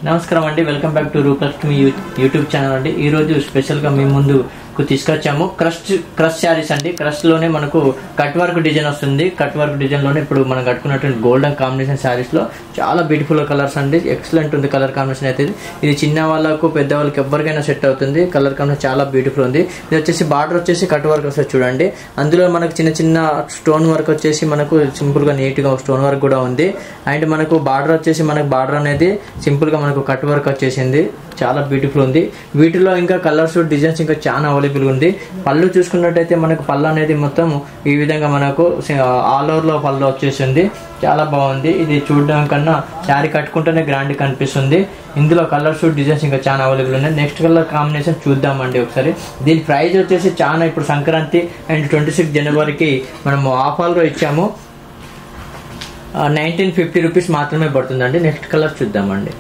నమస్కారం అండి, welcome back to Rupalakshmi YouTube channel అండి. ఈ రోజు స్పెషల్ గా మీ ముందు తీసుకొచ్చాము క్రష్ శారీస్ అండి. క్రష్ లోనే మనకు కట్ వర్క్ డిజైన్ వస్తుంది. కట్ వర్క్ డిజైన్ లోనే ఇప్పుడు మనం కట్టుకున్నటువంటి గోల్డెన్ కాంబినేషన్ శారీస్ లో చాలా బ్యూటిఫుల్ కలర్స్ అండి. ఎక్సలెంట్ ఉంది కలర్ కాంబినేషన్ అయితే. ఇది చిన్న వాళ్ళకు పెద్ద వాళ్ళకి ఎవరికైనా సెట్ అవుతుంది. కలర్ కాంబినేషన్ చాలా బ్యూటిఫుల్ ఉంది. ఇది వచ్చేసి బార్డర్ వచ్చేసి కట్ వర్క్ వస్తుంది చూడండి. అందులో మనకు చిన్న చిన్న స్టోన్ వర్క్ వచ్చేసి మనకు సింపుల్ గా నీట్ గా స్టోన్ వర్క్ కూడా ఉంది. అండ్ మనకు బార్డర్ వచ్చేసి మనకు బార్డర్ అనేది సింపుల్ గా మనకు కట్ వర్క్ వచ్చేసింది. చాలా బ్యూటిఫుల్ ఉంది. వీటిలో ఇంకా కలర్స్ డిజైన్స్ ఇంకా చాలా అవైలబుల్ ఉంది. పళ్ళు చూసుకున్నట్టయితే మనకు పళ్ళు అనేది మొత్తం ఈ విధంగా మనకు ఆల్ ఓవర్ లో పళ్ళు వచ్చేసింది. చాలా బాగుంది. ఇది చూడడం కన్నా శారీ కట్టుకుంటేనే గ్రాండ్ కనిపిస్తుంది. ఇందులో కలర్స్ డిజైన్స్ ఇంకా చాలా అవైలబుల్ ఉన్నాయి. నెక్స్ట్ కలర్ కాంబినేషన్ చూద్దామండి ఒకసారి. దీని ప్రైస్ వచ్చేసి చాలా ఇప్పుడు సంక్రాంతి అండ్ 26 జనవరికి మనము ఆఫర్లో ఇచ్చాము. 1950 రూపీస్ మాత్రమే పడుతుందండి. నెక్స్ట్ కలర్ చూద్దామండి.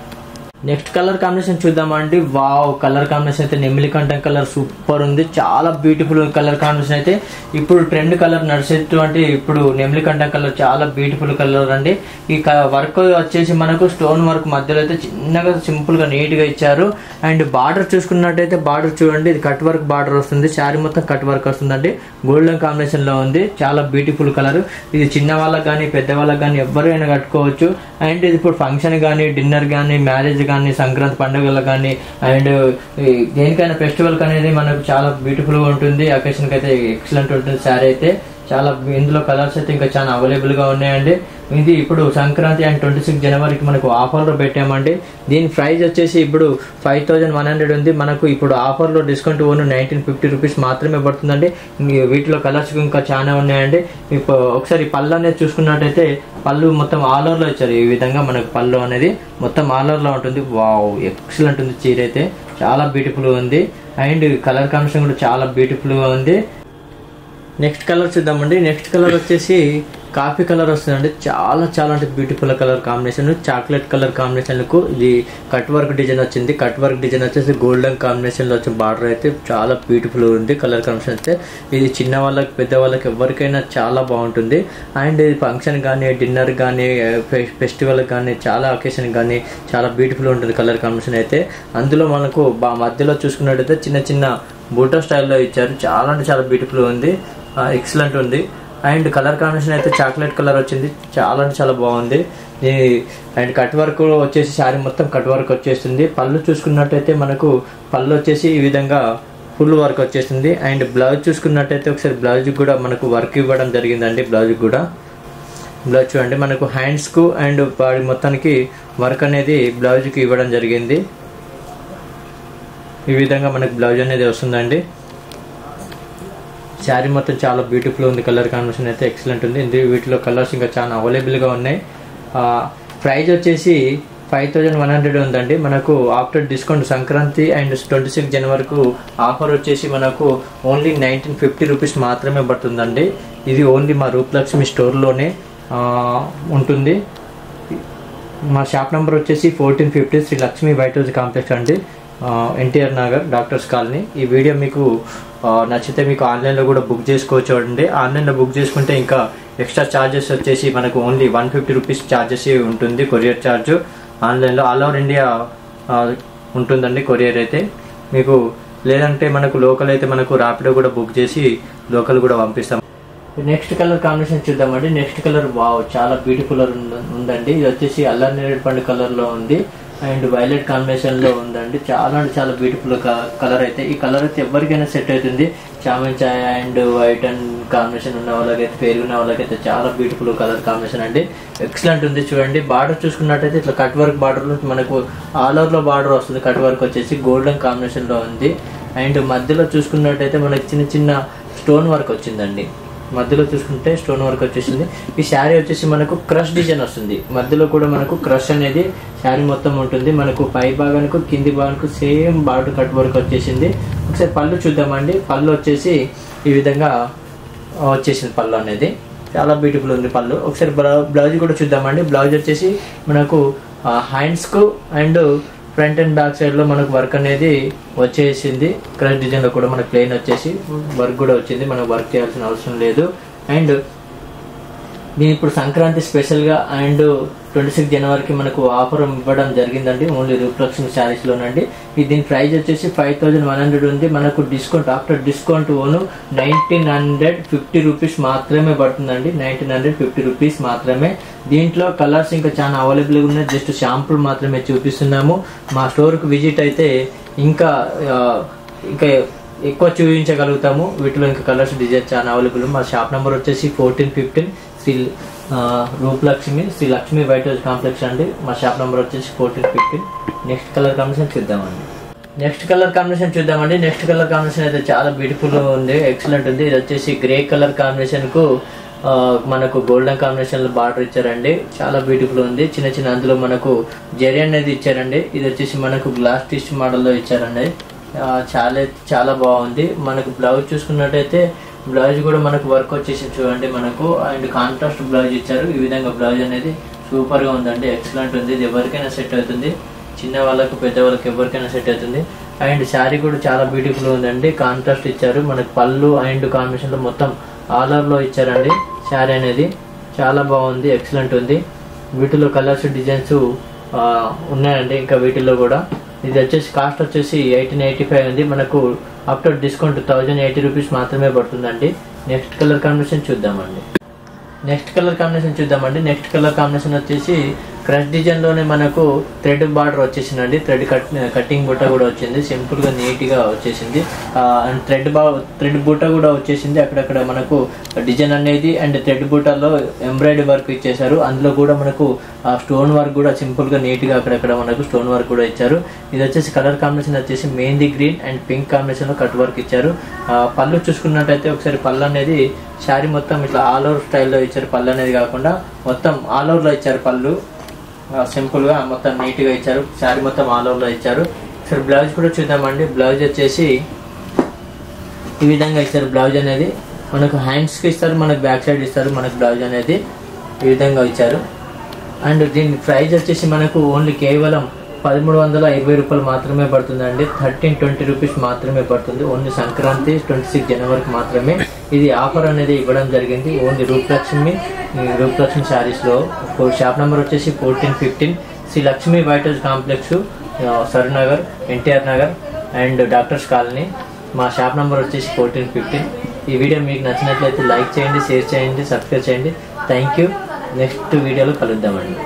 నెక్స్ట్ కలర్ కాంబినేషన్ చూద్దామండి. వావ్, కలర్ కాంబినేషన్ అయితే నెమిలికంఠం కలర్ సూపర్ ఉంది. చాలా బ్యూటిఫుల్ కలర్ కాంబినేషన్ అయితే. ఇప్పుడు ట్రెండ్ కలర్ నడిచేటువంటి ఇప్పుడు నెమిలికంఠం కలర్ చాలా బ్యూటిఫుల్ కలర్ అండి. ఈ వర్క్ వచ్చేసి మనకు స్టోన్ వర్క్ మధ్యలో అయితే చిన్నగా సింపుల్ గా నీట్ గా ఇచ్చారు. అండ్ బార్డర్ చూసుకున్నట్టయితే బార్డర్ చూడండి, ఇది కట్ వర్క్ బార్డర్ వస్తుంది. శారీ మొత్తం కట్ వర్క్ వస్తుందండి. గోల్డెన్ కాంబినేషన్ లో ఉంది. చాలా బ్యూటిఫుల్ కలర్. ఇది చిన్న వాళ్ళకి కానీ పెద్ద వాళ్ళకి కానీ ఎవరైనా కట్టుకోవచ్చు. అండ్ ఇది ఇప్పుడు ఫంక్షన్ కానీ డిన్నర్ కానీ మ్యారేజ్ కానీ సంక్రాంతి పండుగలు కానీ అండ్ దేనికైనా ఫెస్టివల్ అనేది మనకు చాలా బ్యూటిఫుల్ గా ఉంటుంది. అకేషన్ కి అయితే ఎక్సలెంట్ ఉంటుంది శారీ అయితే. చాలా ఇందులో కలర్స్ అయితే ఇంకా చాలా అవైలబుల్ గా ఉన్నాయండి. ఇది ఇప్పుడు సంక్రాంతి అండ్ 26 జనవరికి మనకు ఆఫర్ లో పెట్టామండి. దీని ప్రైస్ వచ్చేసి ఇప్పుడు 5100 ఉంది. మనకు ఇప్పుడు ఆఫర్ లో డిస్కౌంట్ ఓన్లీ 1950 రూపీస్ మాత్రమే పడుతుందండి. వీటిలో కలర్స్ ఇంకా చాలా ఉన్నాయండి. ఇప్పుడు ఒకసారి పళ్ళు అనేది చూసుకున్నట్టయితే పళ్ళు మొత్తం ఆల్ ఓవర్ లో ఇచ్చారు. ఈ విధంగా మనకు పళ్ళు అనేది మొత్తం ఆల్ ఓవర్ లో ఉంటుంది. వావ్, ఎక్సలెంట్ ఉంది చీర అయితే. చాలా బ్యూటిఫుల్ గా ఉంది. అండ్ కలర్ కాంబినేషన్ కూడా చాలా బ్యూటిఫుల్ గా ఉంది. నెక్స్ట్ కలర్ చూద్దామండి. నెక్స్ట్ కలర్ వచ్చేసి కాఫీ కలర్ వస్తుందండి. చాలా చాలా అంటే beautiful colour combination. Chocolate colour combination కు ఇది కట్ వర్క్ డిజైన్ వచ్చింది. కట్ వర్క్ డిజైన్ వచ్చేసి గోల్డెన్ కాంబినేషన్ లో వచ్చిన బార్డర్ అయితే చాలా బ్యూటిఫుల్ ఉంది. కలర్ కాంబినేషన్ అయితే ఇది చిన్న వాళ్ళకి పెద్ద వాళ్ళకి ఎవరికైనా చాలా బాగుంటుంది. అండ్ ఇది ఫంక్షన్ కానీ డిన్నర్ కానీ ఫెస్టివల్ కానీ చాలా అకేషన్ కానీ చాలా బ్యూటిఫుల్ ఉంటుంది కలర్ కాంబినేషన్ అయితే. అందులో మనకు మధ్యలో చూసుకున్నట్టయితే చిన్న చిన్న బూటా స్టైల్లో ఇచ్చారు. చాలా అంటే చాలా బ్యూటిఫుల్ ఉంది. ఎక్సలెంట్ ఉంది. అండ్ కలర్ కాంబినేషన్ అయితే చాక్లెట్ కలర్ వచ్చింది. చాలా అంటే చాలా బాగుంది. అండ్ కట్ వర్క్ వచ్చేసి శారీ మొత్తం కట్ వర్క్ వచ్చేస్తుంది. పళ్ళు చూసుకున్నట్టయితే మనకు పళ్ళు వచ్చేసి ఈ విధంగా ఫుల్ వర్క్ వచ్చేస్తుంది. అండ్ బ్లౌజ్ చూసుకున్నట్టయితే ఒకసారి బ్లౌజ్ కూడా మనకు వర్క్ ఇవ్వడం జరిగిందండి. బ్లౌజ్ కూడా బ్లౌజ్ చూడండి మనకు హ్యాండ్స్ కు అండ్ బాడీ మొత్తానికి వర్క్ అనేది బ్లౌజ్ కి ఇవ్వడం జరిగింది. ఈ విధంగా మనకు బ్లౌజ్ అనేది వస్తుందండి. శారీ మొత్తం చాలా బ్యూటిఫుల్ ఉంది. కలర్ కాంబినేషన్ అయితే ఎక్సలెంట్ ఉంది. వీటిలో కలర్స్ ఇంకా చాలా అవైలబుల్ గా ఉన్నాయి. ప్రైస్ వచ్చేసి 5100 ఉందండి. మనకు ఆఫ్టర్ డిస్కౌంట్ సంక్రాంతి అండ్ 26 జనవరకు ఆఫర్ వచ్చేసి మనకు ఓన్లీ 1950 రూపీస్ మాత్రమే పడుతుందండి. ఇది ఓన్లీ మా రూపలక్ష్మి స్టోర్లోనే ఉంటుంది. మా షాప్ నెంబర్ వచ్చేసి 1450 Sri Lakshmi white house complex అండి, ఎన్టీఆర్ నగర్, డాక్టర్స్ కాలనీ. ఈ వీడియో మీకు నచ్చితే మీకు ఆన్లైన్లో కూడా బుక్ చేసుకోవచ్చు అండి. ఆన్లైన్లో బుక్ చేసుకుంటే ఇంకా ఎక్స్ట్రా ఛార్జెస్ వచ్చేసి మనకు ఓన్లీ 150 రూపీస్ ఛార్జెస్ ఉంటుంది. కొరియర్ ఛార్జ్ ఆన్లైన్లో ఆల్ ఓవర్ ఇండియా ఉంటుందండి కొరియర్ అయితే. మీకు లేదంటే మనకు లోకల్ అయితే మనకు ర్యాపిడో కూడా బుక్ చేసి లోకల్ కూడా పంపిస్తాం. నెక్స్ట్ కలర్ కాంబినేషన్ చూద్దామండి. నెక్స్ట్ కలర్ వావ్, చాలా బ్యూటిఫుల్ ఉందండి. ఇది వచ్చేసి అల్లరి నేరేడు పండు కలర్ లో ఉంది అండ్ వైలెట్ కాంబినేషన్ లో ఉందండి. చాలా అంటే చాలా బ్యూటిఫుల్ కలర్ అయితే. ఈ కలర్ అయితే ఎవరికైనా సెట్ అవుతుంది. చామన్ చాయ్ అండ్ వైట్ అండ్ కాంబినేషన్ ఉన్న వాళ్ళకైతే పెరుగున్న వాళ్ళకైతే చాలా బ్యూటిఫుల్ కలర్ కాంబినేషన్ అండి. ఎక్సలెంట్ ఉంది. చూడండి బార్డర్ చూసుకున్నట్టయితే ఇట్లా కట్ వర్క్ బార్డర్ మనకు ఆల్ ఓవర్ లో బార్డర్ వస్తుంది. కట్ వర్క్ వచ్చేసి గోల్డెన్ కాంబినేషన్ లో ఉంది. అండ్ మధ్యలో చూసుకున్నట్టయితే మనకి చిన్న చిన్న స్టోన్ వర్క్ వచ్చిందండి. మధ్యలో చూసుకుంటే స్టోన్ వర్క్ వచ్చేసింది. ఈ శారీ వచ్చేసి మనకు క్రష్ డిజైన్ వస్తుంది. మధ్యలో కూడా మనకు క్రష్ అనేది శారీ మొత్తం ఉంటుంది. మనకు పై భాగానికి కింది భాగానికి సేమ్ బార్డర్ కట్ వర్క్ వచ్చేసింది. ఒకసారి పళ్ళు చూద్దామండి. పళ్ళు వచ్చేసి ఈ విధంగా వచ్చేసింది. పళ్ళు అనేది చాలా బ్యూటిఫుల్ ఉంది పళ్ళు. ఒకసారి బ్లౌజ్ కూడా చూద్దామండి. బ్లౌజ్ వచ్చేసి మనకు హ్యాండ్స్ కు and front and back side లో మనకు వర్క్ అనేది వచ్చేసింది. క్రష్ డిజైన్ లో కూడా మనకు ప్లెయిన్ వచ్చేసి వర్క్ కూడా వచ్చింది. మనకు వర్క్ చేయాల్సిన అవసరం లేదు. అండ్ దీని ఇప్పుడు సంక్రాంతి స్పెషల్ గా అండ్ 26 జనవరికి మనకు ఆఫర్ ఇవ్వడం జరిగిందండి ఓన్లీ రూపలక్ష్మి శారీస్ లోనండి. దీని ప్రైస్ వచ్చేసి 5100 ఉంది. మనకు discount after discount own 1950 rupees మాత్రమే పడుతుందండి. 1950 రూపీస్ మాత్రమే. దీంట్లో కలర్స్ ఇంకా చాలా అవైలబుల్గా ఉన్నాయి. జస్ట్ శాంపుల్ మాత్రమే చూపిస్తున్నాము. మా స్టోర్కి విజిట్ అయితే ఇంకా ఎక్కువ చూపించగలుగుతాము. వీటిలో ఇంకా కలర్స్ డిజైన్ చాలా అవైలబుల్. మా షాప్ నెంబర్ వచ్చేసి 1415 Sri Roopalakshmi Sri Lakshmi white house complex అండి. మా షాప్ నెంబర్ వచ్చేసి 1415. నెక్స్ట్ కలర్ కాంబినేషన్ చూద్దామండి. నెక్స్ట్ కలర్ కాంబినేషన్ అయితే చాలా బ్యూటిఫుల్ ఉంది, ఎక్సలెంట్ ఉంది. ఇది వచ్చేసి గ్రే కలర్ కాంబినేషన్ కు మనకు గోల్డెన్ కాంబినేషన్ లో బార్డర్ ఇచ్చారండి. చాలా బ్యూటిఫుల్ ఉంది. చిన్న చిన్న అందులో మనకు జెరీ అనేది ఇచ్చారండి. ఇది వచ్చేసి మనకు గ్లాస్ టిస్ట్ మోడల్ లో ఇచ్చారండి. చాలా బాగుంది. మనకు బ్లౌజ్ చూసుకున్నట్టయితే బ్లౌజ్ కూడా మనకు వర్క్ వచ్చేసి చూడండి మనకు, అండ్ కాంట్రాస్ట్ బ్లౌజ్ ఇచ్చారు. ఈ విధంగా బ్లౌజ్ అనేది సూపర్ గా ఉందండి, ఎక్సలెంట్ ఉంది. ఇది ఎవరికైనా సెట్ అవుతుంది, చిన్న వాళ్ళకు పెద్ద వాళ్ళకి ఎవరికైనా సెట్ అవుతుంది. అండ్ శారీ కూడా చాలా బ్యూటిఫుల్ ఉందండి. కాంట్రాస్ట్ ఇచ్చారు మనకు, పళ్ళు అండ్ కాంబినేషన్ లో మొత్తం ఆల్ ఓవర్ లో ఇచ్చారండి. శారీ అనేది చాలా బాగుంది, ఎక్సలెంట్ ఉంది. వీటిలో కలర్స్ డిజైన్స్ ఉన్నాయండి ఇంకా వీటిల్లో కూడా. ఇది వచ్చేసి కాస్ట్ వచ్చేసి 1885 ఉంది. మనకు ఆఫ్టర్ డిస్కౌంట్ 1080 రూపీస్ మాత్రమే పడుతుందండి. నెక్స్ట్ కలర్ కాంబినేషన్ చూద్దామండి. నెక్స్ట్ కలర్ కాంబినేషన్ వచ్చేసి క్రష్ డిజైన్ లోనే మనకు థ్రెడ్ బార్డర్ వచ్చేసిందండి. కటింగ్ బుట్ట కూడా వచ్చింది, సింపుల్ గా నీట్ గా వచ్చేసింది. అండ్ థ్రెడ్ బుట్ట కూడా వచ్చేసింది. అక్కడక్కడ మనకు డిజైన్ అనేది అండ్ థ్రెడ్ బుట్టలో ఎంబ్రాయిడరీ వర్క్ ఇచ్చేసారు. అందులో కూడా మనకు స్టోన్ వర్క్ కూడా సింపుల్ గా నీట్ గా అక్కడక్కడ మనకు స్టోన్ వర్క్ కూడా ఇచ్చారు. ఇది వచ్చేసి కలర్ కాంబినేషన్ వచ్చేసి mehndi green and pink combination లో కట్ వర్క్ ఇచ్చారు. పళ్ళు చూసుకున్నట్టయితే ఒకసారి పళ్ళు అనేది శారీ మొత్తం ఇట్లా ఆల్ ఓవర్ స్టైల్లో ఇచ్చారు. పళ్ళు అనేది కాకుండా మొత్తం ఆల్ ఓవర్ లో ఇచ్చారు. పళ్ళు సింపుల్ గా మొత్తం నీట్ గా ఇచ్చారు. శారీ మొత్తం ఆల్ ఓవర్ లో ఇచ్చారు. సరే బ్లౌజ్ కూడా చూద్దామండి. బ్లౌజ్ వచ్చేసి ఈ విధంగా ఇచ్చారు. బ్లౌజ్ అనేది మనకు హ్యాండ్స్ కి ఇస్తారు, మనకు బ్యాక్ సైడ్ ఇస్తారు. మనకు బ్లౌజ్ అనేది ఈ విధంగా ఇచ్చారు. అండ్ దీని ప్రైస్ వచ్చేసి మనకు ఓన్లీ కేవలం 1320 రూపాయలు మాత్రమే పడుతుందండి. 1320 రూపీస్ మాత్రమే పడుతుంది. ఓన్లీ సంక్రాంతి 26 జనవరికి మాత్రమే ఇది ఆఫర్ అనేది ఇవ్వడం జరిగింది. ఓన్లీ రూపలక్ష్మి శారీస్ లో. షాప్ నెంబర్ వచ్చేసి 1415 Sri Lakshmi white house complex, Saroornagar, NTR Nagar and doctors colony. మా షాప్ నెంబర్ వచ్చేసి 1415. ఈ వీడియో మీకు నచ్చినట్లయితే లైక్ చేయండి, షేర్ చేయండి, సబ్స్క్రైబ్ చేయండి. Thank you. నెక్స్ట్ వీడియోలో కలుద్దామండి.